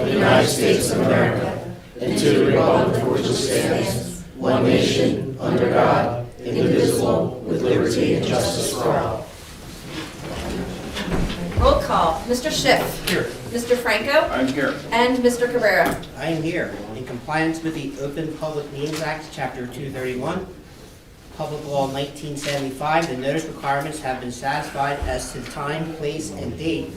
of the United States of America, and to the republic for which it stands, one nation, under God, indivisible, with liberty and justice for all. Roll call. Mr. Schiff. Here. Mr. Franco. I'm here. And Mr. Cabrera. I am here in compliance with the Open Public Meetings Act, Chapter 231, Public Law 1975. The notice requirements have been satisfied as to the time, place, and date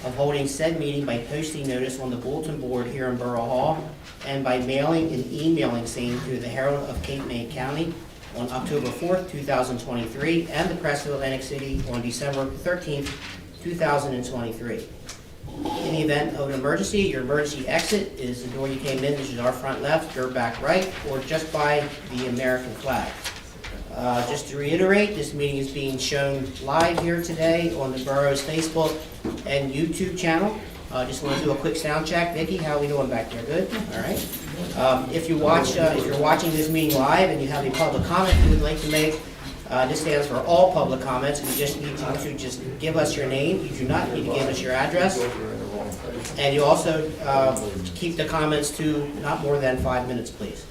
of holding said meeting by posting notice on the bulletin board here in Borough Hall and by mailing and emailing same to the Herald of Cape May County on October 4th, 2023, and the Press of Atlantic City on December 13th, 2023. In the event of an emergency, your emergency exit is the door you came in, this is our front left, your back right, or just by the American flag. Just to reiterate, this meeting is being shown live here today on the borough's Facebook and YouTube channel. Just want to do a quick sound check. Vicki, how are we doing back there? Good? All right. If you're watching this meeting live and you have a public comment you would like to make, this stands for all public comments. We just need you to just give us your name. You do not need to give us your address. And you also keep the comments to not more than 5 minutes, please.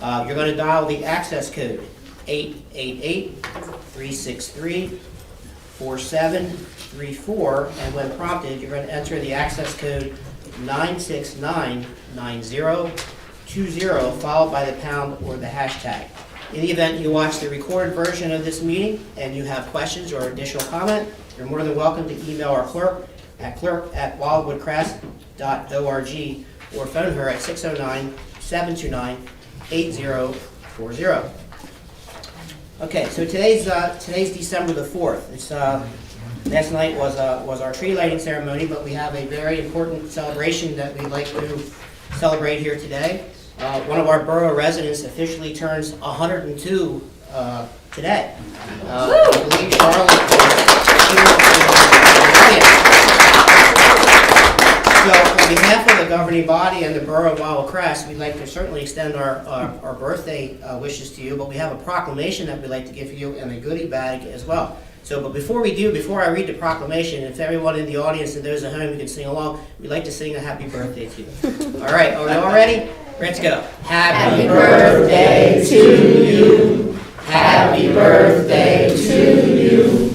You're going to dial the access code 888-363-4734, and when prompted, you're going to enter the access code 9699020, followed by the pound or the hashtag. In the event you watch the recorded version of this meeting and you have questions or additional comment, you're more than welcome to email our clerk at clerk@wildwoodcrest.org or phone her at 609-729-8040. Okay, so today's December the 4th. It's last night was our tree lighting ceremony, but we have a very important celebration that we'd like to celebrate here today. One of our borough residents officially turns 102 today. I believe Charlotte is here. So on behalf of the governing body and the borough of Wildwood Crest, we'd like to certainly extend our birthday wishes to you, but we have a proclamation that we'd like to give you and a goodie bag as well. So, but before I read the proclamation, if everyone in the audience and those at home can sing along, we'd like to sing a happy birthday to you. All right, are we all ready? Let's go. Happy birthday to you. Happy birthday to you.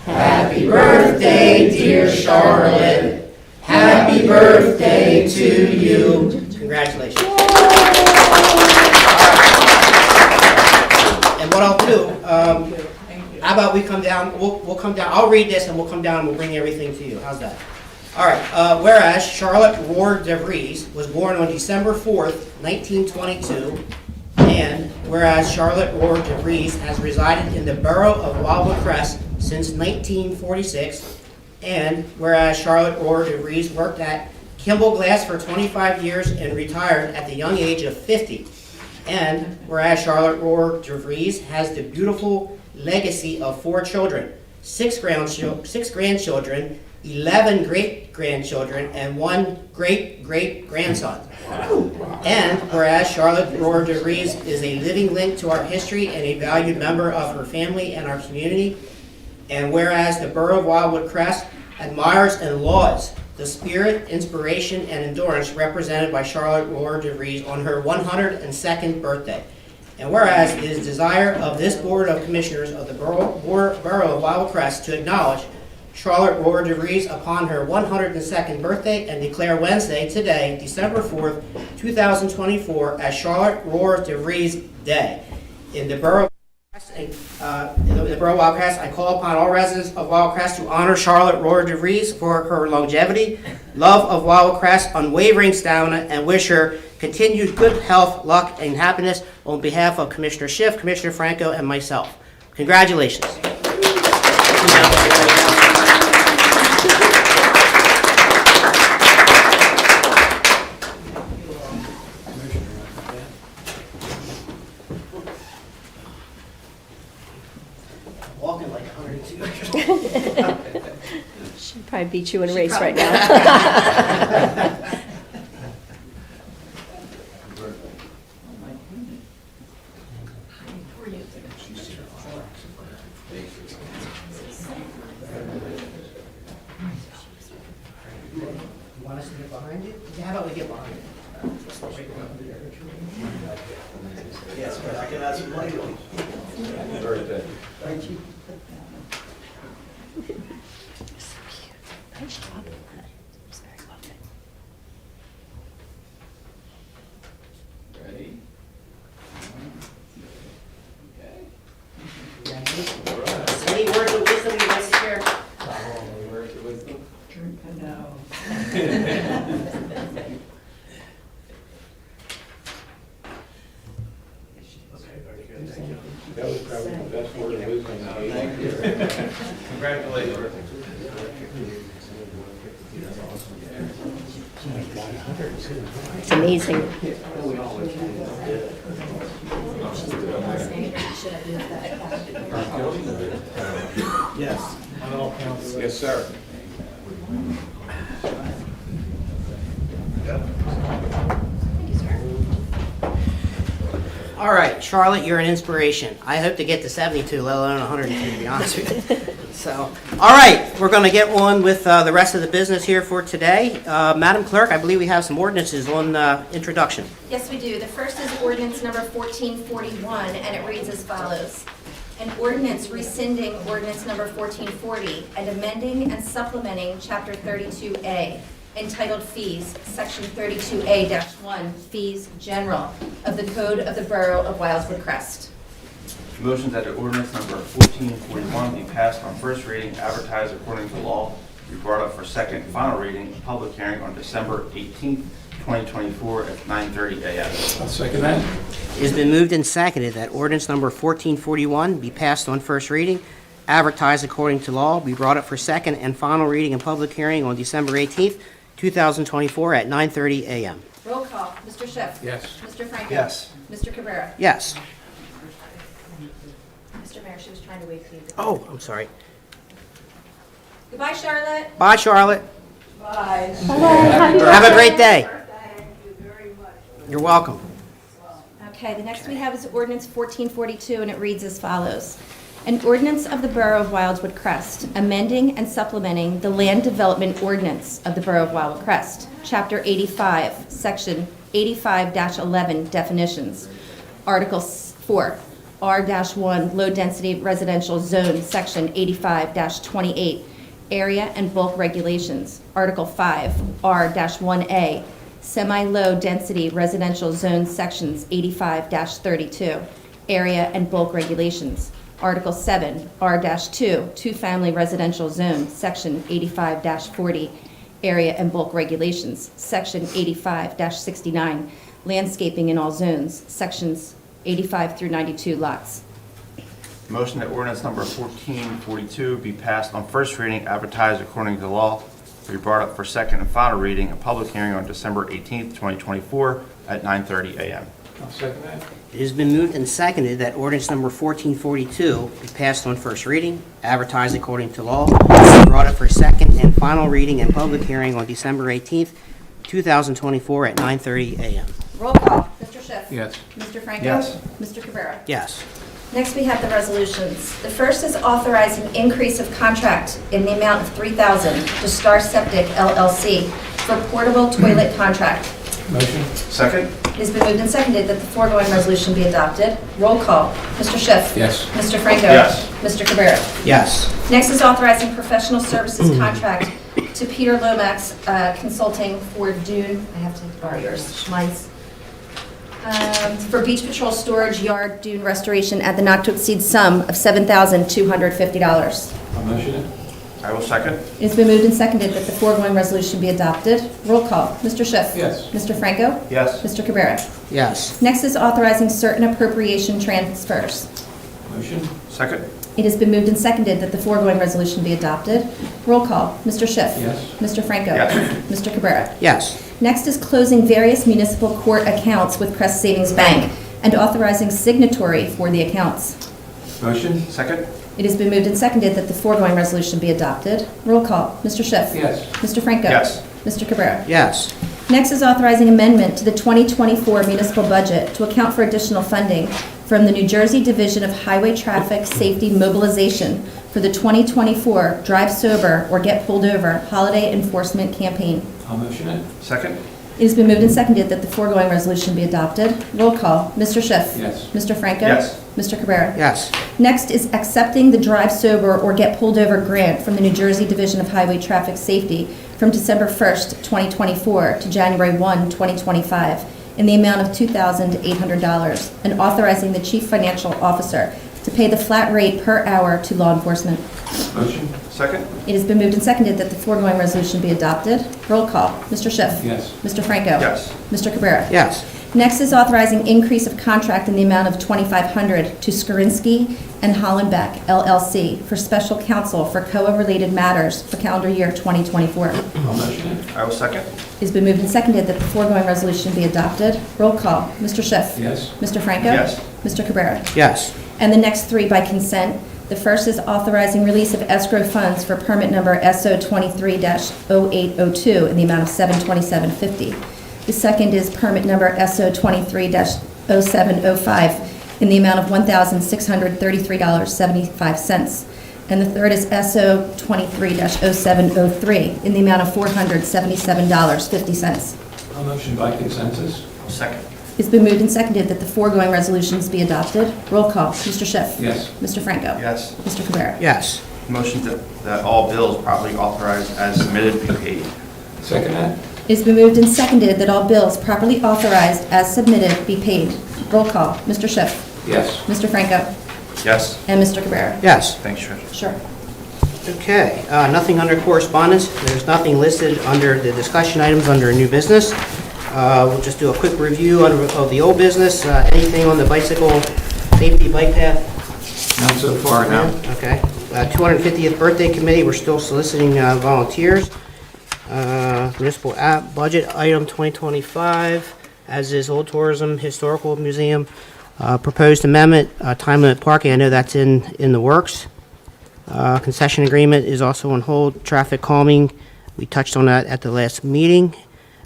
Happy birthday, dear Charlotte. Happy birthday to you. Congratulations. And what I'll do, how about we come down, we'll come down, I'll read this and we'll come down and we'll bring everything to you. How's that? All right, whereas Charlotte Rohr DeVries was born on December 4th, 1922, and whereas Charlotte Rohr DeVries has resided in the borough of Wildwood Crest since 1946, and whereas Charlotte Rohr DeVries worked at Kimball Glass for 25 years and retired at the young age of 50, and whereas Charlotte Rohr DeVries has the beautiful legacy of 4 children, 6 grandchildren, 11 great-grandchildren, and 1 great-great-grandson. And whereas Charlotte Rohr DeVries is a living link to our history and a valued member of her family and our community, and whereas the borough of Wildwood Crest admires and lauds the spirit, inspiration, and endurance represented by Charlotte Rohr DeVries on her 102nd birthday. And whereas it is the desire of this Board of Commissioners of the Borough of Wildwood Crest to acknowledge Charlotte Rohr DeVries upon her 102nd birthday and declare Wednesday, today, December 4th, 2024, as Charlotte Rohr DeVries Day. In the Borough of Wildwood Crest, I call upon all residents of Wildwood Crest to honor Charlotte Rohr DeVries for her longevity, love of Wildwood Crest, unwavering stamina, and wish her continued good health, luck, and happiness on behalf of Commissioner Schiff, Commissioner Franco, and myself. Congratulations. Walking like 102. She'd probably beat you in a race right now. You want us to get behind you? How about we get Yes, but I can add some light on. Very good. Thank you. Nice job. It's very well done. Ready? Any words of wisdom you'd like to share? That was probably the best word of wisdom. Thank you. Congratulations. It's amazing. Yes. Yes, sir. All right, Charlotte, you're an inspiration. I hope to get to 72, let alone 102, to be honest with you. So, all right, we're going to get on with the rest of the business here for today. Madam Clerk, I believe we have some ordinances on introduction. Yes, we do. The first is ordinance number 1441, and it reads as follows. An ordinance rescinding ordinance number 1440 and amending and supplementing Chapter 32A, entitled Fees, Section 32A-1, Fees General of the Code of the Borough of Wildwood Crest. Motion that the ordinance number 1441 be passed on first reading, advertised according to law, be brought up for second and final reading, and public hearing on December 18th, 2024 at 9:30 a.m. I'll second that. It has been moved and seconded that ordinance number 1441 be passed on first reading, advertised according to law, be brought up for second and final reading and public hearing on December 18th, 2024 at 9:30 a.m. Roll call. Mr. Schiff. Yes. Mr. Franco. Yes. Mr. Cabrera. Yes. Mr. Mayor, she was trying to wait for you. Oh, I'm sorry. Goodbye, Charlotte. Bye, Charlotte. Hello, Have a great day. You're welcome. Okay, the next we have is ordinance 1442, and it reads as follows. An ordinance of the Borough of Wildwood Crest, amending and supplementing the Land Development Ordinance of the Borough of Wildwood Crest, Chapter 85, Section 85-11, Definitions. Article 4, R-1, Low Density Residential Zone, Section 85-28, Area and Bulk Regulations. Article 5, R-1A, Semi-Low Density Residential Zone, Sections 85-32, Area and Bulk Regulations. Article 7, R-2, Two-Family Residential Zone, Section 85-40, Area and Bulk Regulations, Section 85-69, Landscaping in all zones, Sections 85 through 92 lots. Motion that ordinance number 1442 be passed on first reading, advertised according to law, be brought up for second and final reading, and public hearing on December 18th, 2024 at 9:30 a.m. I'll second that. It has been moved and seconded that ordinance number 1442 be passed on first reading, advertised according to law, be brought up for second and final reading and public hearing on December 18th, 2024 at 9:30 a.m. Roll call. Mr. Schiff. Yes. Mr. Franco. Yes. Mr. Cabrera. Yes. Next, we have the resolutions. The first is authorizing increase of contract in the amount of $3,000 to Star Septic LLC for portable toilet contract. Motion. Second? It has been moved and seconded that the foregoing resolution be adopted. Roll call. Mr. Schiff. Yes. Mr. Franco. Yes. Mr. Cabrera. Yes. Next is authorizing professional services contract to Peter Lomax Consulting for Dune, I have to borrow yours, mine's, for beach patrol storage yard dune restoration at the not to exceed sum of $7,250. I'll motion it. I will second. It's been moved and seconded that the foregoing resolution be adopted. Roll call. Mr. Schiff. Yes. Mr. Franco. Yes. Mr. Cabrera. Yes. Next is authorizing certain appropriation transfers. Motion. Second? It has been moved and seconded that the foregoing resolution be adopted. Roll call. Mr. Schiff. Yes. Mr. Franco. Yes. Mr. Cabrera. Yes. Next is closing various municipal court accounts with Crest Savings Bank and authorizing signatory for the accounts. Motion. Second? It has been moved and seconded that the foregoing resolution be adopted. Roll call. Mr. Schiff. Yes. Mr. Franco. Yes. Mr. Cabrera. Yes. Next is authorizing amendment to the 2024 municipal budget to account for additional funding from the New Jersey Division of Highway Traffic Safety Mobilization for the 2024 Drive Sober or Get Pulled Over Holiday Enforcement Campaign. I'll motion it. Second? It has been moved and seconded that the foregoing resolution be adopted. Roll call. Mr. Schiff. Yes. Mr. Franco. Yes. Mr. Cabrera. Yes. Next is accepting the Drive Sober or Get Pulled Over grant from the New Jersey Division of Highway Traffic Safety from December 1st, 2024 to January 1, 2025 in the amount of $2,800 and authorizing the Chief Financial Officer to pay the flat rate per hour to law enforcement. Motion? Second? It has been moved and seconded that the foregoing resolution be adopted. Roll call. Mr. Schiff. Yes. Mr. Franco. Yes. Mr. Cabrera. Yes. Next is authorizing increase of contract in the amount of $2,500 to Skorinsky and Hollenbeck LLC for special counsel for COA-related matters for calendar year 2024. I'll motion it. I will second. It has been moved and seconded that the foregoing resolution be adopted. Roll call. Mr. Schiff. Yes. Mr. Franco. Yes. Mr. Cabrera. Yes. And the next three by consent. The first is authorizing release of escrow funds for permit number SO23-0802 in the amount of $727.50. The second is permit number SO23-0705 in the amount of $1,633.75. And the third is SO23-0703 in the amount of $477.50. I'll motion by consensus. Second. It's been moved and seconded that the foregoing resolutions be adopted. Roll call. Mr. Schiff. Yes. Mr. Franco. Yes. Mr. Cabrera. Yes. Motion that all bills properly authorized as submitted be paid. Second that? It's been moved and seconded that all bills properly authorized as submitted be paid. Roll call. Mr. Schiff. Yes. Mr. Franco. Yes. And Mr. Cabrera. Yes. Thanks, Treasurer. Sure. Okay, nothing under correspondence. There's nothing listed under the discussion items under new business. We'll just do a quick review of the old business. Anything on the bicycle safety bike path? Not so far, no. Okay. 250th birthday committee, we're still soliciting volunteers. Municipal app budget item 2025, as is Old Tourism Historical Museum. Proposed amendment, time limit parking, I know that's in the works. Concession agreement is also on hold. Traffic calming, we touched on that at the last meeting.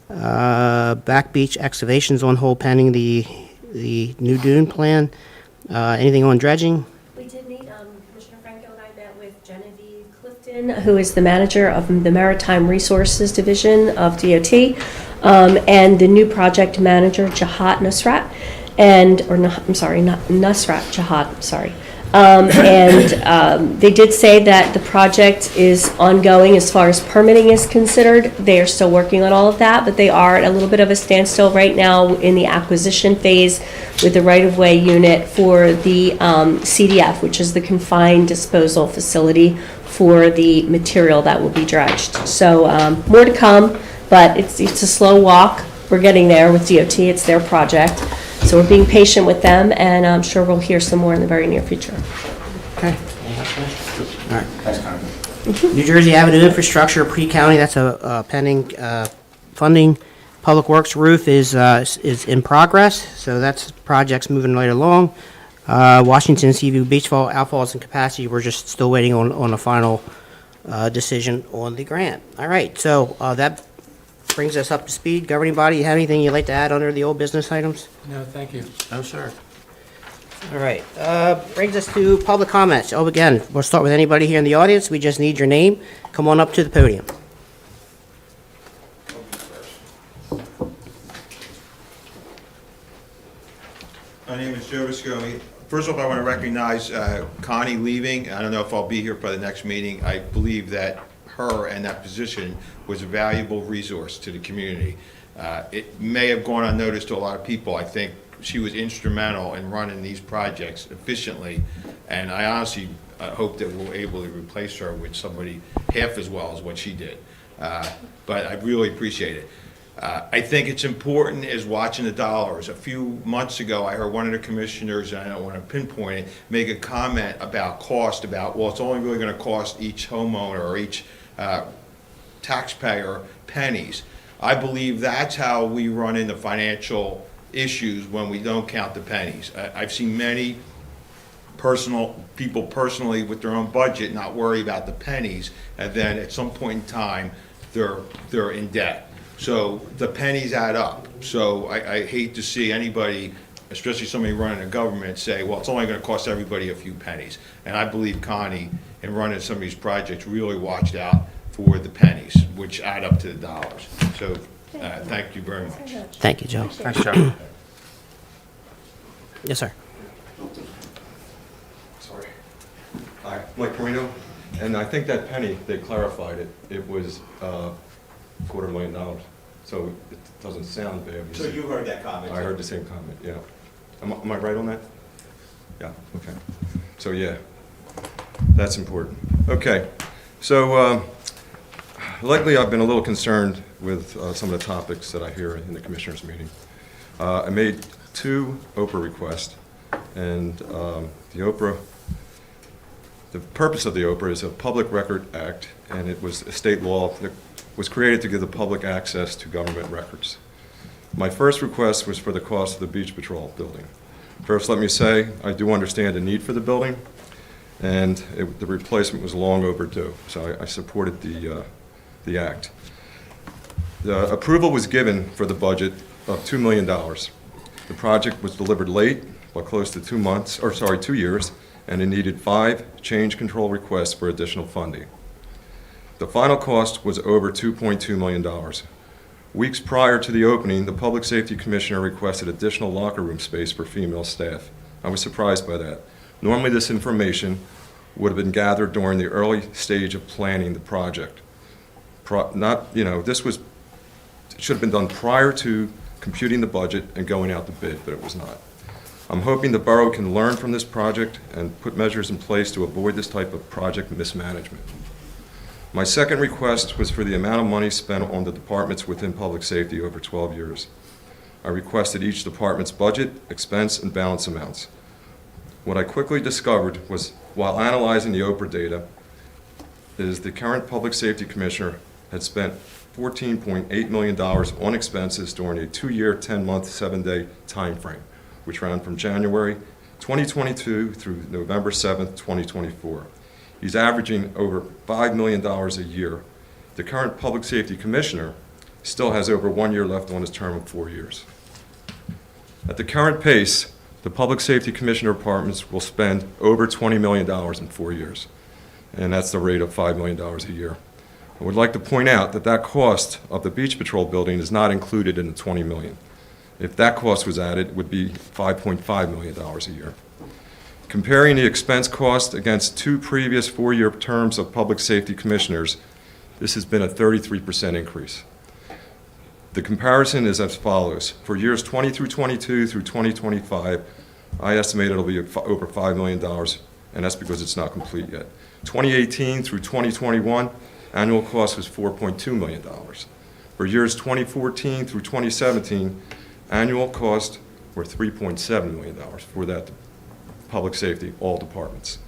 Back beach excavations on hold pending the new dune plan. Anything on dredging? We did meet, Commissioner Franco and I met with Genevieve Clifton, who is the manager of the Maritime Resources Division of DOT, and the new project manager, Jahat Nusrat, Nusrat Jahat, sorry. They did say that the project is ongoing as far as permitting is considered. They are still working on all of that, but they are at a little bit of a standstill right now in the acquisition phase with the right-of-way unit for the CDF, which is the confined disposal facility for the material that will be dredged. So more to come, but it's a slow walk. We're getting there with DOT. It's their project. So we're being patient with them, and I'm sure we'll hear some more in the very near future. Okay. Thanks, Connie. New Jersey Avenue Infrastructure, pre-county, that's a pending funding. Public Works roof is in progress, so that's projects moving right along. Washington Seaview Beach Fall, outfalls and capacity, we're just still waiting on a final decision on the grant. All right, so that brings us up to speed. Governing body, you have anything you'd like to add under the old business items? No, thank you. No, sir. All right, brings us to public comments. Oh, again, we'll start with anybody here in the audience. We just need your name. Come on up to the podium. My name is Joe Viscomi. First of all, I want to recognize Connie leaving. I don't know if I'll be here for the next meeting. I believe that her and that position was a valuable resource to the community. It may have gone unnoticed to a lot of people. I think she was instrumental in running these projects efficiently, and I honestly hope that we're able to replace her with somebody half as well as what she did. But I really appreciate it. I think it's important is watching the dollars. A few months ago, I heard one of the commissioners, and I don't want to pinpoint it, make a comment about cost, about, well, it's only really going to cost each homeowner or each taxpayer pennies. I believe that's how we run into financial issues when we don't count the pennies. I've seen many people personally with their own budget not worry about the pennies, and then at some point in time, they're in debt. So the pennies add up. So I hate to see anybody, especially somebody running a government, say, well, it's only going to cost everybody a few pennies. And I believe Connie, in running some of these projects, really watched out for the pennies, which add up to the dollars. So Thank you very much. Thank you, Joe. Thanks, Joe. Yes, sir. Sorry. Hi, Mike Carino, and I think that penny, they clarified it, it was $250,000, so it doesn't sound bad. So you heard that comment? I heard the same comment, yeah. Am I right on that? Yeah, okay. So, yeah, that's important. Okay, so lately I've been a little concerned with some of the topics that I hear in the commissioners' meeting. I made 2 Oprah requests, and the purpose of the Oprah is a Public Record Act, and it was a state law that was created to give the public access to government records. My first request was for the cost of the Beach Patrol building. First, let me say, I do understand the need for the building, and the replacement was long overdue, so I supported the act. The approval was given for the budget of $2 million. The project was delivered late, by close to 2 years, and it needed 5 change control requests for additional funding. The final cost was over $2.2 million. Weeks prior to the opening, the Public Safety Commissioner requested additional locker room space for female staff. I was surprised by that. Normally, this information would have been gathered during the early stage of planning the project. This should have been done prior to computing the budget and going out to bid, but it was not. I'm hoping the borough can learn from this project and put measures in place to avoid this type of project mismanagement. My second request was for the amount of money spent on the departments within public safety over 12 years. I requested each department's budget, expense, and balance amounts. What I quickly discovered was, while analyzing the Oprah data, is the current public safety commissioner had spent $14.8 million on expenses during a 2-year, 10-month, 7-day time frame, which ran from January 2022 through November 7th, 2024. He's averaging over $5 million a year. The current public safety commissioner still has over 1 year left on his term of 4 years. At the current pace, the public safety commissioner departments will spend over $20 million in 4 years, and that's the rate of $5 million a year. I would like to point out that that cost of the Beach Patrol building is not included in the $20 million. If that cost was added, it would be $5.5 million a year. Comparing the expense cost against 2 previous 4-year terms of public safety commissioners, this has been a 33% increase. The comparison is as follows. For years 20 through 22 through 2025, I estimate it'll be over $5 million, and that's because it's not complete yet. 2018 through 2021, annual cost was $4.2 million. For years 2014 through 2017, annual costs were $3.7 million for that public safety, all departments.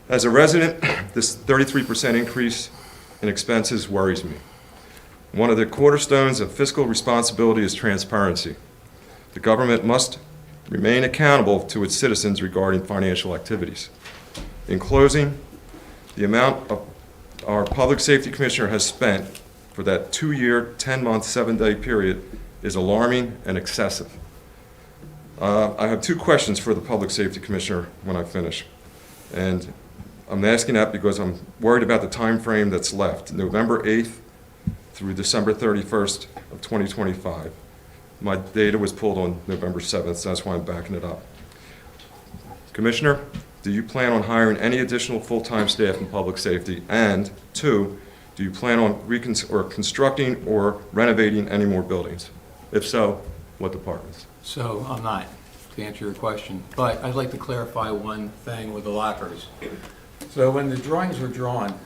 As a resident, this 33% increase in expenses worries me. One of the cornerstones of fiscal responsibility is transparency. The government must remain accountable to its citizens regarding financial activities. In closing, the amount of our public safety commissioner has spent for that 2-year, 10-month, 7-day period is alarming and excessive. I have 2 questions for the public safety commissioner when I finish. And I'm asking that because I'm worried about the time frame that's left, November 8th through December 31st of 2025. My data was pulled on November 7th, so that's why I'm backing it up. Commissioner, do you plan on hiring any additional full-time staff in public safety? And 2, do you plan on constructing or renovating any more buildings? If so, what departments? So I'm not, to answer your question, but I'd like to clarify one thing with the lockers. So when the drawings were drawn,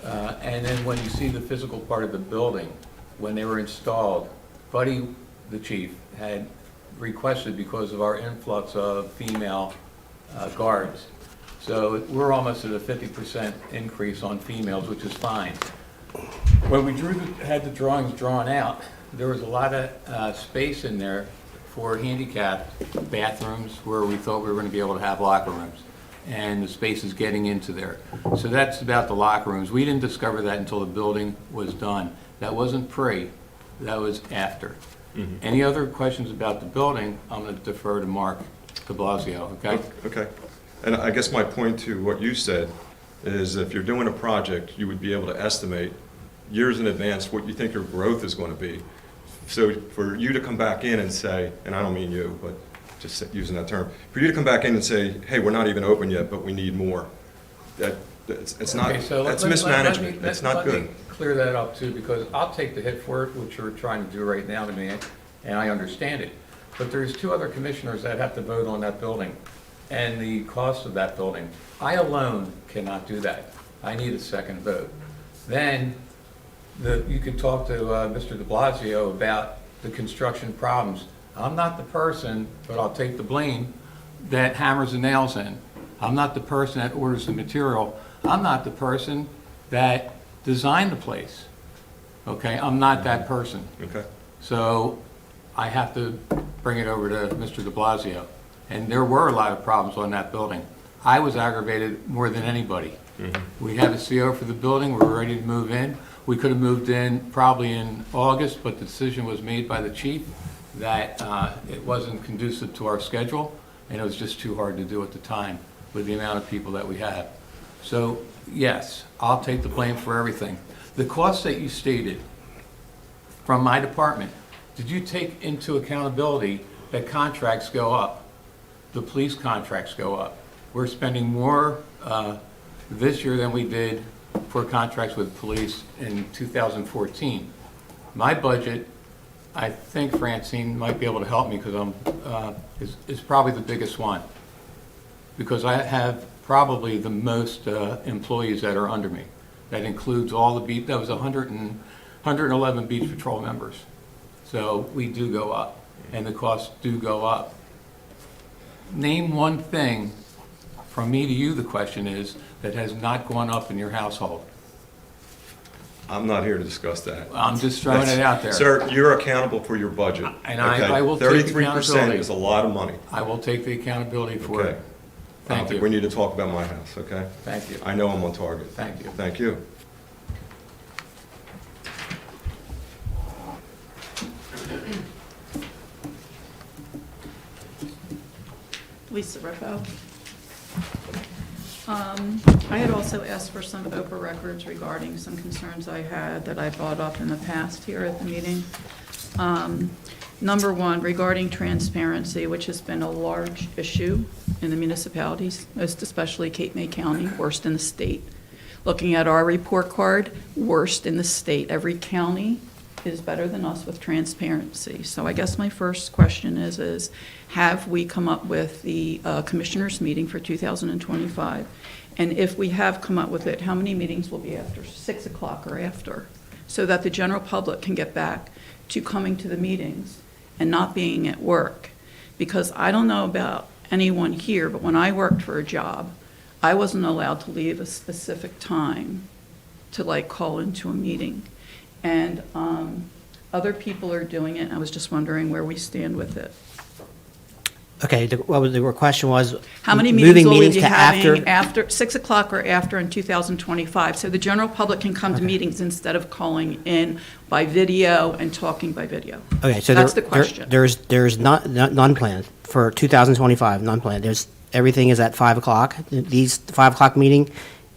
and then when you see the physical part of the building, when they were installed, Buddy, the chief, had requested, because of our influx of female guards, so we're almost at a 50% increase on females, which is fine. When we had the drawings drawn out, there was a lot of space in there for handicapped bathrooms where we thought we were going to be able to have locker rooms, and the space is getting into there. So that's about the locker rooms. We didn't discover that until the building was done. That wasn't pre, that was after. Any other questions about the building, I'm going to defer to Mark de Blasio, okay? Okay. And I guess my point to what you said is if you're doing a project, you would be able to estimate years in advance what you think your growth is going to be. So for you to come back in and say, and I don't mean you, but just using that term, for you to come back in and say, hey, we're not even open yet, but we need more, it's not, Okay, so that's let me- mismanagement. It's not let me good. clear that up too, because I'll take the hit for it, which you're trying to do right now to me, and I understand it. But there's two other commissioners that have to vote on that building and the cost of that building. I alone cannot do that. I need a second vote. Then, you can talk to Mr. de Blasio about the construction problems. I'm not the person, but I'll take the blame, that hammers the nails in. I'm not the person that orders the material. I'm not the person that designed the place. Okay, I'm not that person. Okay. So I have to bring it over to Mr. de Blasio. And there were a lot of problems on that building. I was aggravated more than anybody. We have a CO for the building, we're ready to move in. We could have moved in probably in August, but the decision was made by the chief that it wasn't conducive to our schedule, and it was just too hard to do at the time with the amount of people that we had. So, yes, I'll take the blame for everything. The costs that you stated from my department, did you take into accountability that contracts go up? The police contracts go up. We're spending more this year than we did for contracts with police in 2014. My budget, I think Francine might be able to help me because is probably the biggest one. Because I have probably the most employees that are under me. That includes all the beat, that was 111 beach patrol members. So we do go up, and the costs do go up. Name one thing, from me to you, the question is, that has not gone up in your household. I'm not here to discuss that. I'm just throwing it out there. Sir, you're accountable for your budget. And okay? I will take 33% accountability. is a lot of money. I will take the accountability for Okay. it. I don't Thank think we you. need to talk about my house, okay? Thank you. I know I'm on target. Thank you. Thank you. Lisa Riffo. I had also asked for some OPA records regarding some concerns I had that I brought up in the past here at the meeting. Number one, regarding transparency, which has been a large issue in the municipalities, most especially Cape May County, worst in the state. Looking at our report card, worst in the state. Every county is better than us with transparency. So I guess my first question is have we come up with the commissioners' meeting for 2025? And if we have come up with it, how many meetings will be after, 6 o'clock or after? So that the general public can get back to coming to the meetings and not being at work. Because I don't know about anyone here, but when I worked for a job, I wasn't allowed to leave a specific time to like call into a meeting. And other people are doing it. I was just wondering where we stand with it. Okay, the question was. How many moving meetings will we meetings be to having after 6 o'clock or after in 2025? So the general public can come to meetings instead of calling in by video and talking by video. Okay, so That's the question. There's none planned for 2025, none planned. Everything is at 5 o'clock. These 5 o'clock meeting,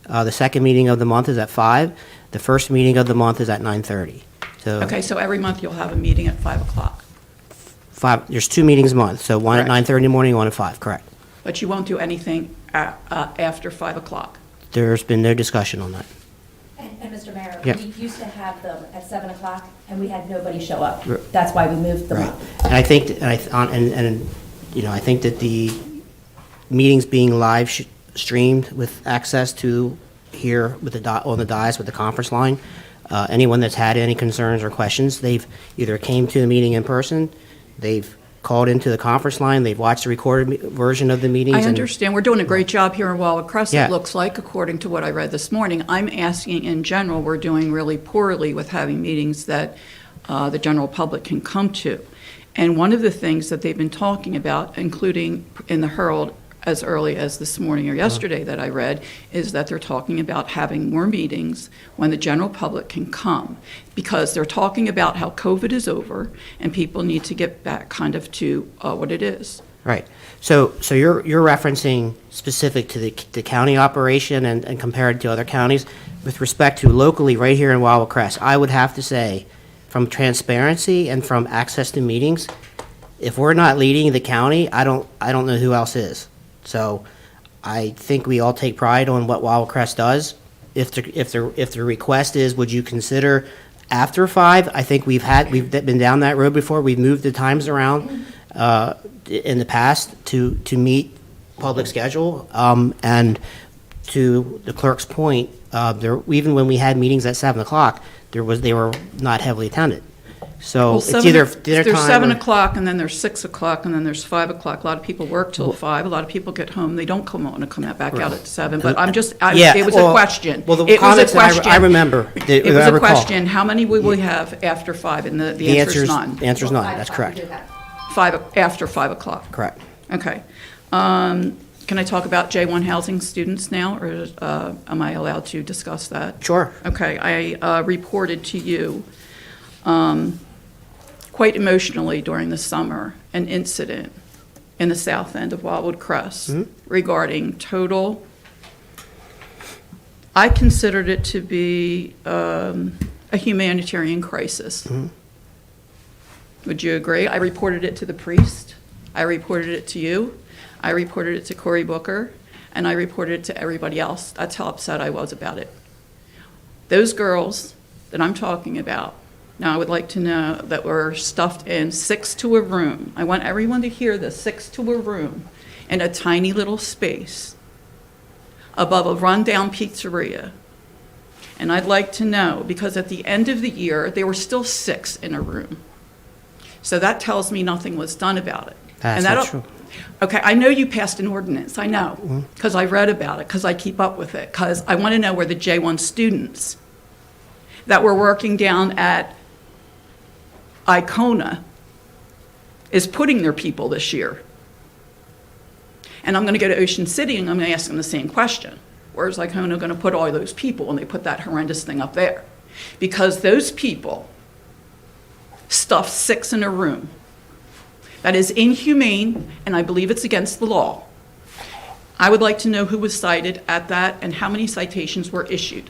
the second meeting of the month is at 5. The first meeting of the month is at 9:30. So Okay, so every month you'll have a meeting at 5 o'clock, there's 2 meetings a month, so one at Correct. 9:30 in the morning, one at 5, correct. but you won't do anything after 5 o'clock. There's been no discussion on that. And Mr. Mayor, Yeah. we used to have them at 7 o'clock, and we had nobody show up. R- That's why we moved them Right. up. And I think, I think that the meetings being live streamed with access to here with on the dais with the conference line, anyone that's had any concerns or questions, they've either came to the meeting in person, they've called into the conference line, they've watched the recorded version of the meetings. I and- understand. We're doing a great job here in Wildwood Crest, Yeah. it looks like, according to what I read this morning. I'm asking, in general, we're doing really poorly with having meetings that the general public can come to. And one of the things that they've been talking about, including in the Herald as early as this morning or yesterday that I read, is that they're talking about having more meetings when the general public can come, because they're talking about how COVID is over and people need to get back kind of to what it is. Right. So you're referencing specific to the county operation and compared to other counties. with respect to locally, right here in Wildwood Crest, I would have to say, from transparency and from access to meetings, if we're not leading the county, I don't know who else is. So I think we all take pride on what Wildwood Crest does. If the request is, would you consider after 5? I think we've been down that road before. We've moved the times around in the past to meet public schedule. And to the clerk's point, even when we had meetings at 7 o'clock, they were not heavily attended. So Well, it's either dinner there's time 7 or- o'clock, and then there's 6 o'clock, and then there's 5 o'clock. A lot of people work till 5. A lot of people get home, they don't want to come back out at 7. But Yeah, it was a well- question. well, the It was a comments that question. I remember, It was I a recall. question, how many will we have after 5? And the answer is none. The answer's Well, none, 5 that's o'clock, we correct. do have. After 5 o'clock. Correct. Okay. Can I talk about J1 housing students now, or am I allowed to discuss that? Sure. Okay, I reported to you quite emotionally during the summer an incident in the south end of Wildwood Crest regarding total, I considered it to be a humanitarian crisis. Would you agree? I reported it to the priest, I reported it to you, I reported it to Cory Booker, and I reported it to everybody else. That's how upset I was about it. Those girls that I'm talking about, now I would like to know that were stuffed in 6 to a room. I want everyone to hear this, 6 to a room in a tiny little space above a rundown pizzeria. And I'd like to know, because at the end of the year, there were still 6 in a room. So that tells me nothing was done about it. That's And not that'll- true. Okay, I know you passed an ordinance, I know, because I read about it, because I keep up with it, because I want to know where the J1 students that were working down at Icona is putting their people this year. And I'm going to go to Ocean City and I'm going to ask them the same question. Where's Icona going to put all those people when they put that horrendous thing up there? Because those people stuffed 6 in a room. That is inhumane, and I believe it's against the law. I would like to know who was cited at that and how many citations were issued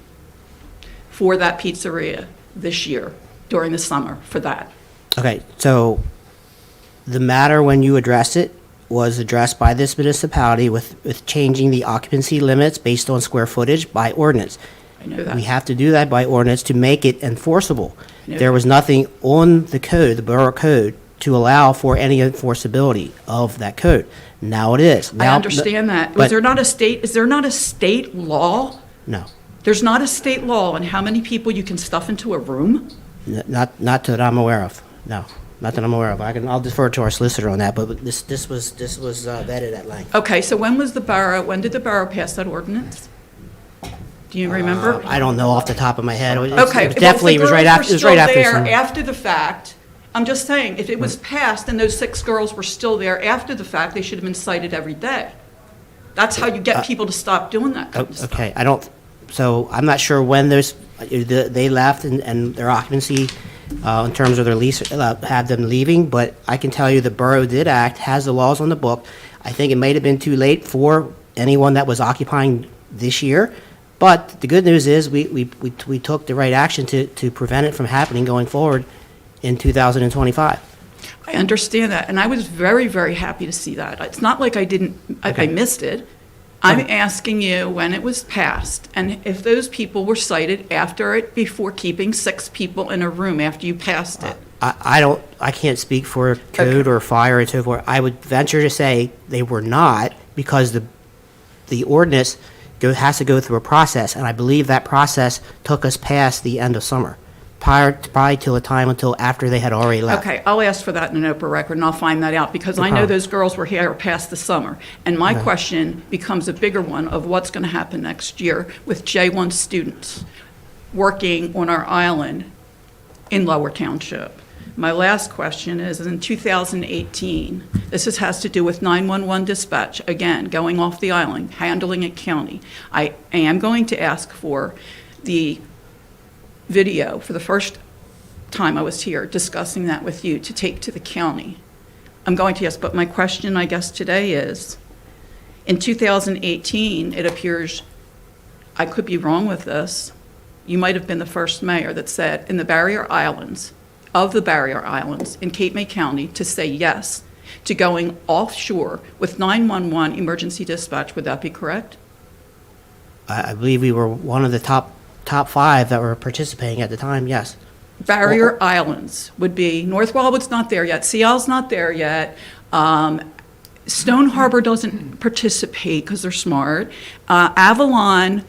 for that pizzeria this year during the summer for that. Okay, so the matter when you addressed it was addressed by this municipality with changing the occupancy limits based on square footage by ordinance. I know that. We have to do that by ordinance to make it enforceable. Yeah. There was nothing on the code, the borough code, to allow for any enforceability of that code. Now it is. I Now- understand that. but- Is there not a state law? No, There's not a state law on how many people you can stuff into a room? not that I'm aware of. No, not that I'm aware of. I'll defer to our solicitor on that, but this was vetted at length. Okay, so when did the borough pass that ordinance? Do you remember? I don't know off the top of my head. Okay. It was well, definitely, if it was the right girls after, were it was right after. still there some- after the fact, I'm just saying, if it was passed and those 6 girls were still there after the fact, they should have been cited every day. That's how you get people to stop doing that kind of stuff. Okay, so I'm not sure when they left and their occupancy, in terms of their lease, had them leaving, but I can tell you the borough did act, has the laws on the book. I think it might have been too late for anyone that was occupying this year, but the good news is we took the right action to prevent it from happening going forward in 2025. I understand that, and I was very, very happy to see that. It's not like I Okay. missed it. I'm asking you when it was passed, and if those people were cited after it, before keeping 6 people in a room after you passed it. I can't speak for code or fire and so forth. I would venture to say they were not, because the ordinance has to go through a process, and I believe that process took us past the end of summer, probably till a time until after they had already left. Okay, I'll ask for that in an open record, and I'll find that out, because I know problem. those girls were here past the summer. And my question becomes a bigger one of what's going to happen next year with J1 students working on our island in Lower Township. My last question is, in 2018, this has to do with 911 dispatch, again, going off the island, handling it county. I am going to ask for the video for the first time I was here discussing that with you to take to the county. I'm going to, yes, but my question, I guess, today is, in 2018, it appears, I could be wrong with this, you might have been the first mayor that said in the Barrier Islands, in Cape May County, to say yes to going offshore with 911 emergency dispatch. Would that be correct? I believe we were one of the top 5 that were participating at the time, yes. Barrier Islands would be, North Wildwood's not there yet, Sea Isle's not there yet, Stone Harbor doesn't participate because they're smart, Avalon,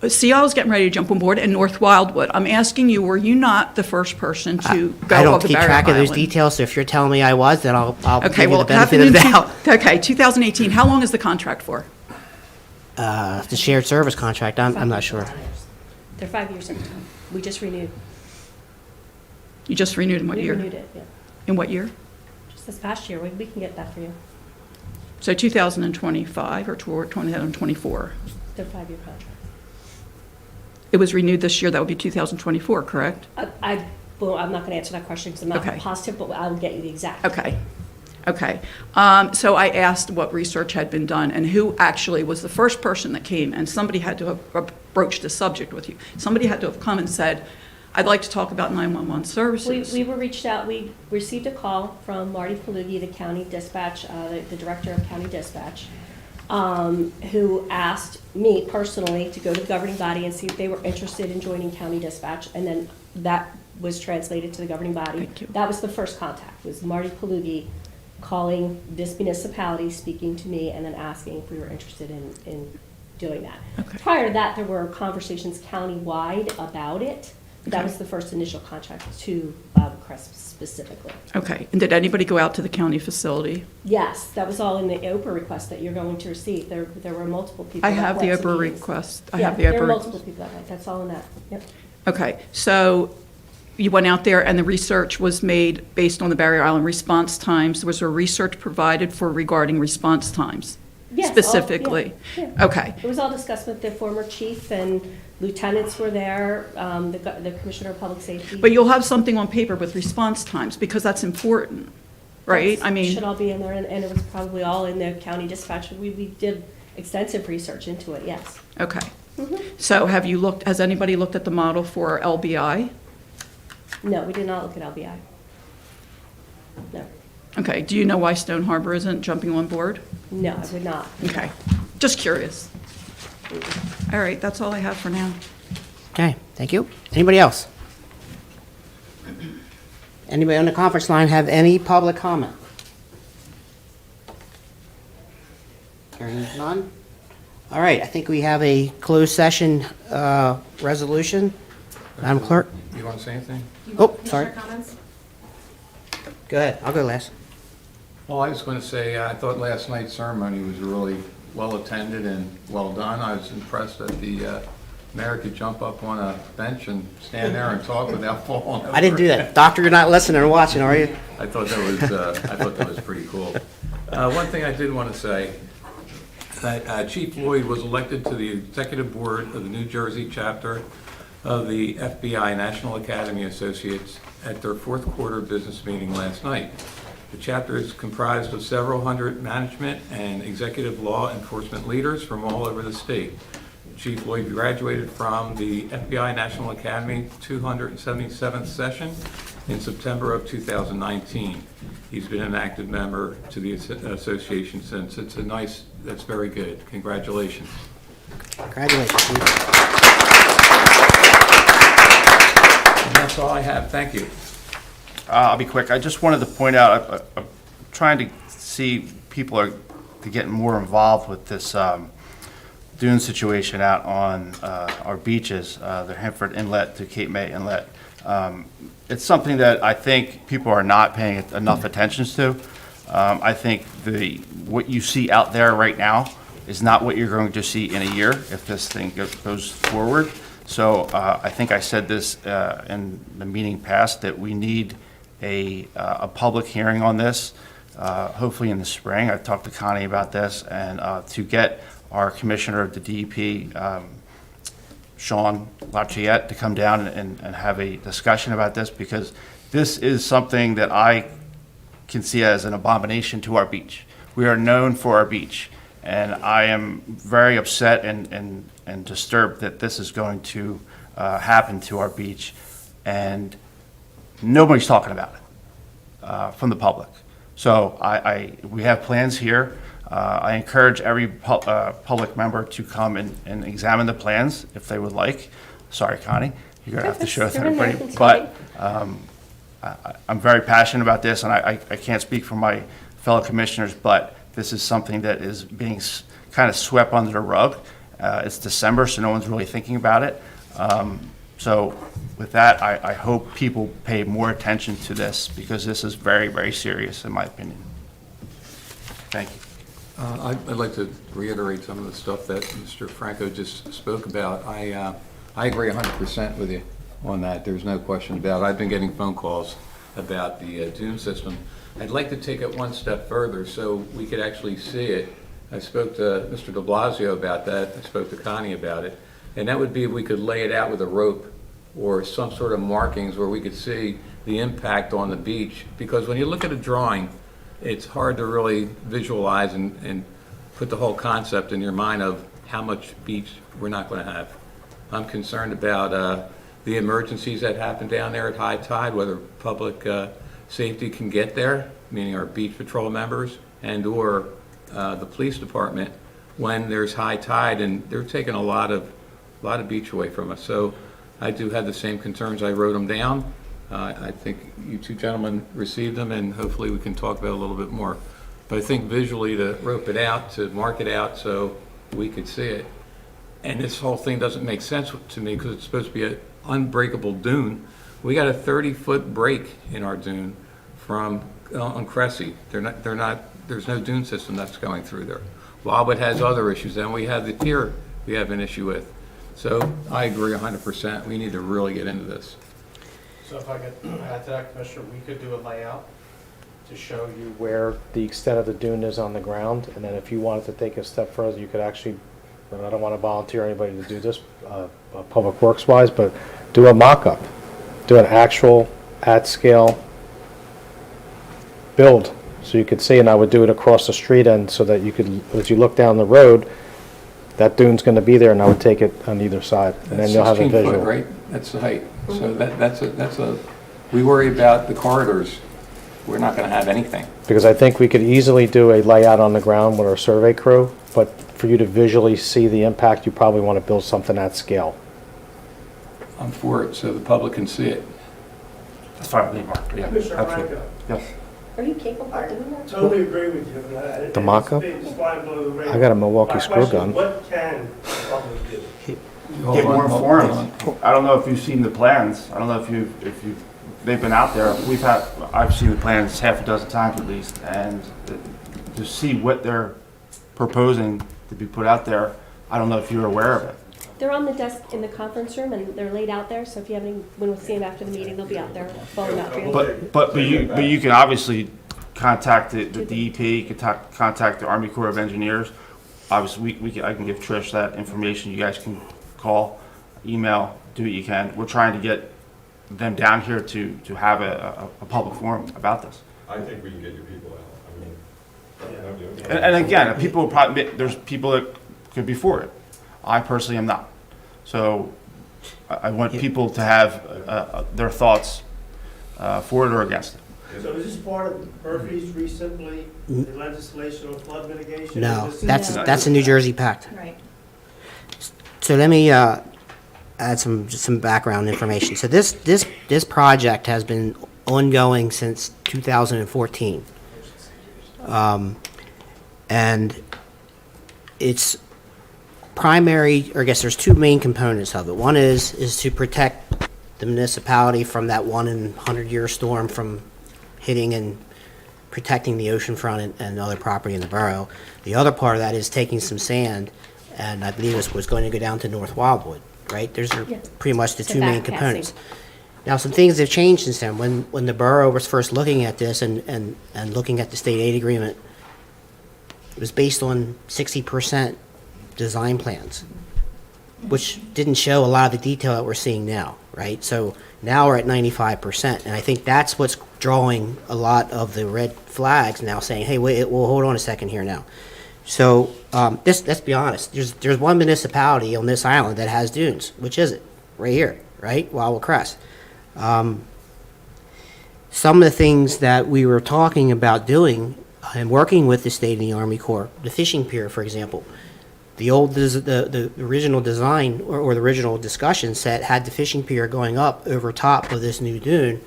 Sea Isle's getting ready to jump on board, and North Wildwood. I'm asking you, were you not the first person to go I don't of the keep Barrier track of those Island? details, so if you're telling me I was, then I'll Okay, give you well, the it benefit happened of the in, doubt. okay, 2018, how long is the contract for? The shared service contract, I'm not sure. They're 5 years in. We just renewed. You just renewed in what We year? renewed it, yeah. In what year? Just this past year. We can get that for you. So 2025 or 2024? They're 5-year contracts. It was renewed this year, that would be 2024, correct? Well, I'm not going to answer that question because I'm not Okay. positive, but I will get you the exact. Okay, okay. So I asked what research had been done and who actually was the first person that came, and somebody had to have broached the subject with you. Somebody had to have come and said, I'd like to talk about 911 services. We were reached out, we received a call from Marty Palugi, the county dispatch, the director of county dispatch, who asked me personally to go to the governing body and see if they were interested in joining county dispatch, and then that was translated to the governing body. Thank you. That was the first contact, was Marty Palugi calling this municipality, speaking to me, and then asking if we were interested in doing that. Okay. Prior to that, there were conversations countywide about it. That Okay. was the first initial contract to Wildwood Crest specifically. Okay, and did anybody go out to the county facility? Yes, that was all in the Oprah request that you're going to receive. There were multiple people. I that have the went to Oprah meetings. request. I Yeah, have the there were Oprah. multiple people that went. That's all in that. Yep. Okay, so you went out there and the research was made based on the Barrier Island response times. Was there research provided for regarding response times? Yes, all- Specifically? yeah, yeah. Okay, It was all discussed with the former chief, and lieutenants were there, the commissioner of public safety. but you'll have something on paper with response times because that's important, right? I mean. Should all be in there, and it was probably all in the county dispatch. We did extensive research into it, yes. Okay. So has anybody looked at the model for LBI? No, we did not look at LBI. No, Okay, do you know why Stone Harbor isn't jumping on board? no, I would not. Okay, just curious. All right, that's all I have for now. Okay, thank you. Anybody else? Anybody on the conference line have any public comment? Hearing none? All right, I think we have a closed session resolution. Madam Clerk? You want to say anything? Oh, sorry. Commissioner comments? Go ahead, I'll go last. Well, I was going to say, I thought last night's ceremony was really well-attended and well done. I was impressed that the mayor could jump up on a bench and stand there and talk without falling over. I didn't do that. Doctor, you're not listening or watching, are you? I thought that was pretty cool. One thing I did want to say, that Chief Lloyd was elected to the executive board of the New Jersey chapter of the FBI National Academy Associates at their fourth quarter business meeting last night. The chapter is comprised of several hundred management and executive law enforcement leaders from all over the state. Chief Lloyd graduated from the FBI National Academy 277th session in September of 2019. He's been an active member to the association since. That's very good. Congratulations. Congratulations. And that's all I have. Thank you. I'll be quick. I just wanted to point out, I'm trying to see people are getting more involved with this dune situation out on our beaches, the Hanford Inlet to Cape May Inlet. It's something that I think people are not paying enough attention to. I think what you see out there right now is not what you're going to see in a year if this thing goes forward. So I think I said this in the meeting past, that we need a public hearing on this, hopefully in the spring. I've talked to Connie about this, and to get our commissioner of the DEP, Sean Lafayette, to come down and have a discussion about this, because this is something that I can see as an abomination to our beach. We are known for our beach, and I am very upset and and disturbed that this is going to happen to our beach, and nobody's talking about it from the public. So we have plans here. I encourage every public member to come and examine the plans if they would like. Sorry, Connie, you're gonna have to show it to everybody. But I'm very passionate about this, and I can't speak for my fellow commissioners, but this is something that is being kind of swept under the rug. It's December, so no one's really thinking about it. So with that, I hope people pay more attention to this, because this is very, very serious, in my opinion. Thank you. I'd like to reiterate some of the stuff that Mr. Franco just spoke about. I agree 100% with you on that. There's no question about it. I've been getting phone calls about the dune system. I'd like to take it one step further so we could actually see it. I spoke to Mr. de Blasio about that. I spoke to Connie about it. And that would be if we could lay it out with a rope or some sort of markings where we could see the impact on the beach. Because when you look at a drawing, it's hard to really visualize and put the whole concept in your mind of how much beach we're not going to have. I'm concerned about the emergencies that happen down there at high tide, whether public safety can get there, meaning our beach patrol members and or the police department when there's high tide, and they're taking a lot of beach away from us. So I do have the same concerns. I wrote them down. I think you two gentlemen received them, and hopefully we can talk about it a little bit more. But I think visually to rope it out, to mark it out so we could see it. And this whole thing doesn't make sense to me because it's supposed to be an unbreakable dune. We got a 30-foot break in our dune from on Cressy. There's no dune system that's going through there. Wildwood has other issues, and we have the pier we have an issue with. So I agree 100%. We need to really get into this. So if I could add to that, Commissioner, we could do a layout to show you where the extent of the dune is on the ground, and then if you wanted to take a step further, you could actually, and I don't want to volunteer anybody to do this public works wise, but do a mock-up, do an actual at-scale build, so you could see, and I would do it across the street end so that you could, as you look down the road, that dune's going to be there, and I would take it on either side, and then you'll have a 16 visual. foot, right? That's the height. So that's a. We worry about the corridors. We're not going to have anything. Because I think we could easily do a layout on the ground with our survey crew, but for you to visually see the impact, you probably want to build something at scale. I'm for it, so the public can see it. That's fine with me, Mark. Yeah, Mr. absolutely. Franco, Yes. Are you capable of doing that? totally agree with you. The mock-up? It's flying below the radar. I got a Milwaukee My screw question, gun. what can the public do? Get more informed. I don't know if you've seen the plans. I don't know if they've been out there. I've seen the plans half a dozen times at least, and to see what they're proposing to be put out there, I don't know if you're aware of it. They're on the desk in the conference room, and they're laid out there, so if you have any, when we see them after the meeting, they'll be out there, falling out for you. But you can obviously contact the DEP, you can contact the Army Corps of Engineers. Obviously, I can give Trish that information. You guys can call, email, do what you can. We're trying to get them down here to have a public forum about this. I think we can get your people out. I mean, And again, people will probably, there's people that could be for it. I personally am not. So I want people to have their thoughts for it or against it. So is this part of Murphy's recently, the legislation on flood mitigation? No, Is this- that's a New Jersey pact. Right. So let me add some background information. So this project has been ongoing since 2014, and its primary, or I guess there's two main components of it. One is to protect the municipality from that 1 in 100-year storm from hitting and protecting the oceanfront and other property in the borough. The other part of that is taking some sand, and I believe it was going to go down to North Wildwood, right? Those are Yes. pretty much the So two main backcasting. components. Now, some things have changed since then. When the borough was first looking at this and looking at the state aid agreement, it was based on 60% design plans, which didn't show a lot of the detail that we're seeing now, right? So now we're at 95%, and I think that's what's drawing a lot of the red flags now, saying, hey, wait, well, hold on a second here now. So, let's be honest, there's one municipality on this island that has dunes. Which is it? Right here, right? Wildwood Crest. Some of the things that we were talking about doing and working with the state and the Army Corps, the fishing pier, for example. The original design or the original discussion set had the fishing pier going up over top of this new dune,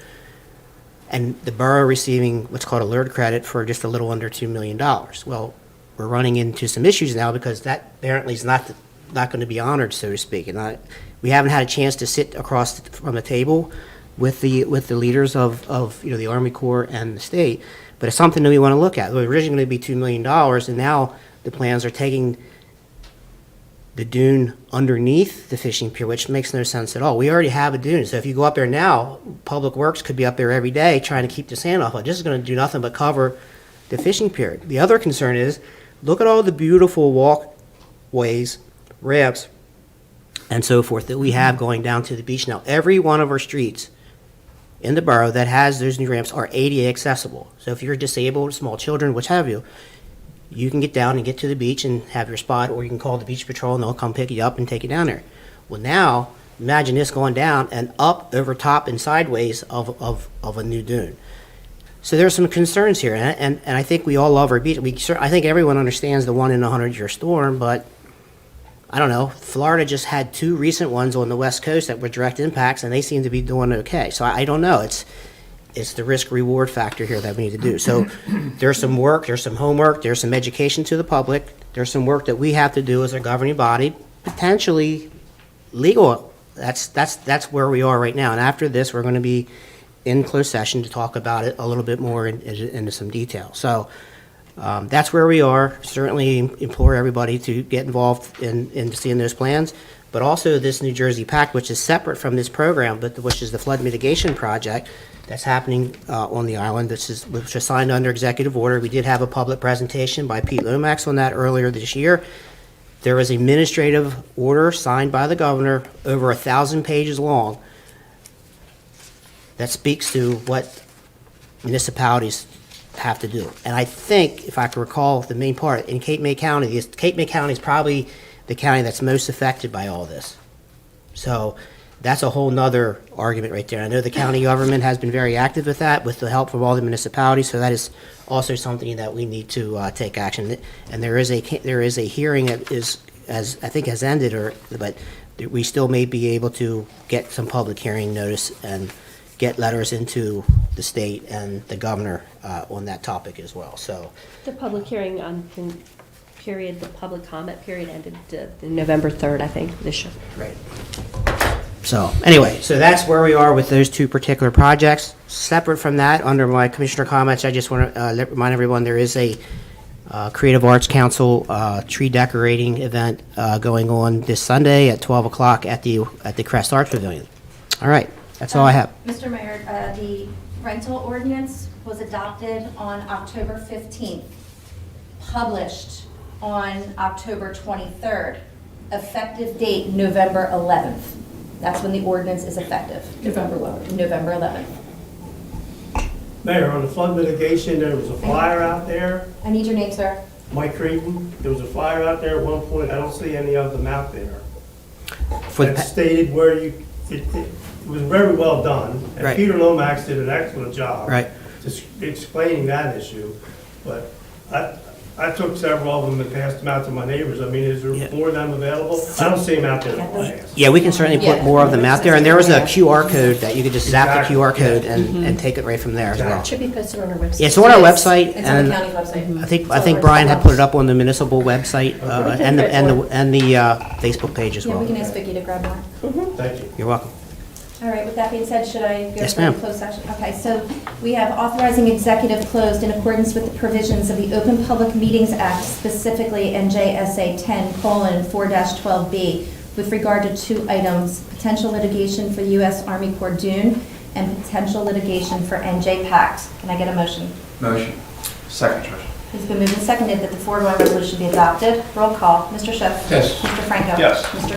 and the borough receiving what's called a LERD credit for just a little under $2 million. Well, we're running into some issues now because that apparently is not going to be honored, so to speak. And we haven't had a chance to sit across from the table with the leaders of the Army Corps and the state, but it's something that we want to look at. It was originally going to be $2 million, and now the plans are taking the dune underneath the fishing pier, which makes no sense at all. We already have a dune, so if you go up there now, Public Works could be up there every day trying to keep the sand off. This is going to do nothing but cover the fishing pier. The other concern is, look at all the beautiful walkways, ramps, and so forth that we have going down to the beach now. Every one of our streets in the borough that has those new ramps are ADA accessible. So if you're disabled, small children, what have you, you can get down and get to the beach and have your spot, or you can call the beach patrol and they'll come pick you up and take you down there. Well, now, imagine this going down and up over top and sideways of a new dune. So there's some concerns here, and I think we all love our beach. I think everyone understands the 1 in a 100-year storm, but I don't know. Florida just had 2 recent ones on the West Coast that were direct impacts, and they seem to be doing okay. So I don't know. It's the risk-reward factor here that we need to do. So there's some work, there's some homework, there's some education to the public, there's some work that we have to do as a governing body, potentially legal. That's where we are right now. And after this, we're going to be in closed session to talk about it a little bit more into some detail. So that's where we are. Certainly implore everybody to get involved in seeing those plans. But also this New Jersey Pact, which is separate from this program, but which is the flood mitigation project that's happening on the island, which was signed under executive order. We did have a public presentation by Pete Lomax on that earlier this year. There was an administrative order signed by the governor, over 1,000 pages long, that speaks to what municipalities have to do. And I think, if I can recall the main part, in Cape May County, Cape May County is probably the county that's most affected by all this. So that's a whole nother argument right there. I know the county government has been very active with that, with the help from all the municipalities, so that is also something that we need to take action. And there is a hearing that has ended, but we still may be able to get some public hearing notice and get letters into the state and the governor on that topic as well. So The public hearing on the public comment period ended November 3rd, I think, this year. right. So anyway, so that's where we are with those 2 particular projects. Separate from that, under my commissioner comments, I just want to remind everyone there is a Creative Arts Council tree decorating event going on this Sunday at 12 o'clock at the Crest Arts Pavilion. All right, that's all I have. Mr. Mayor, the rental ordinance was adopted on October 15th, published on October 23rd, effective date November 11th. That's when the ordinance is effective. November 11th. November 11th. Mayor, on the flood mitigation, there was a flyer out there, I need your name, sir. Mike Creighton, there was a flyer out there at one point, I don't see any of them out there. For the That stated where it was very well done, and Right. Peter Lomax did an excellent job. Right. Just explaining that issue, but I took several of them and passed them out to my neighbors. I mean, is there Yeah. more of them available? I don't see them out there. Yeah, we can certainly put more of them out there, and there was a QR code that you could just zap the Exactly. QR code and take it right from there as well. Should be posted on our website. Yeah, it's on our website, It's on the and county's website. I think Brian had put it up on the municipal website and the Facebook page as Yeah, well. we can ask Vicki to grab more. Thank you. You're welcome. All right, with that being said, should I go Yes, to the ma'am. closed session? Okay, so we have authorizing executive closed in accordance with the provisions of the Open Public Meetings Act, specifically NJSA 10:4-12B, with regard to 2 items, potential litigation for U.S. Army Corps Dune and potential litigation for NJ Pact. Can I get a motion? Motion. Second, Trish. It's been moved and seconded that the foregoing resolution be adopted. Roll call. Mr. Schiff. Yes. Mr. Franco. Yes. Mr.